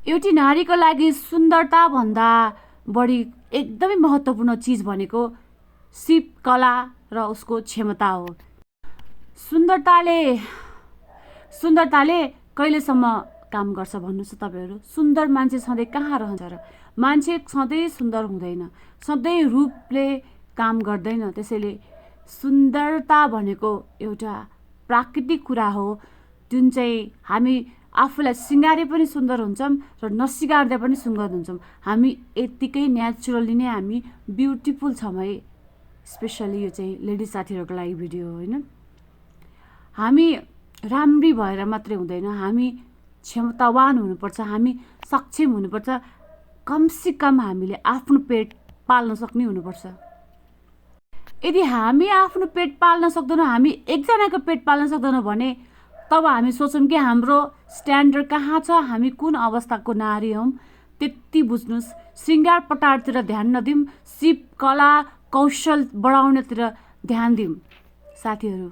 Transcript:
एउटी नारीको लागि सुन्दरता भन्दा बढी एकदमै महत्त्वपूर्ण चिज भनेको सिप कला र उसको क्षमता हो। सुन्दरताले कहिलेसम्म काम गर्छ भन्नुहोस् त तपाईँहरू? सुन्दर मान्छे सधैँ कहाँ रहन्छ र? मान्छे सधैँ सुन्दर हुँदैन, सधैँ रूपले काम गर्दैन। त्यसैले सुन्दरता भनेको एउटा प्राकृतिक कुरा हो, जुन चाहिँ हामी आफूलाई सिँगारे पनि सुन्दर हुन्छौँ र नसिँगार्दा पनि सुन्दर हुन्छौँ। हामी यत्तिकै नेचुरली नै हामी ब्युटिफुल छौँ है। स्पेसली यो चाहिँ लेडिज साथीहरूको लागि भिडियो हो होइन। हामी राम्री भएर मात्रै हुँदैन, हामी क्षमतावान हुनुपर्छ, हामी सक्षम हुनुपर्छ। कमसेकम हामीले आफ्नो पेट पाल्न सक्ने हुनुपर्छ। यदि हामी आफ्नो पेट पाल्न सक्दैनौँ, हामी एकजनाको पेट पाल्न सक्दैनौँ भने तब हामी सोचौँ कि हाम्रो स्ट्यान्डर्ड कहाँ छ, हामी कुन अवस्थाको नारी हौँ। त्यति बुझ्नुहोस्। श्रृङ्गार पटारतिर ध्यान नदिउँ, सिप कला कौशल बढाउनेतिर ध्यान दिउँ साथीहरू।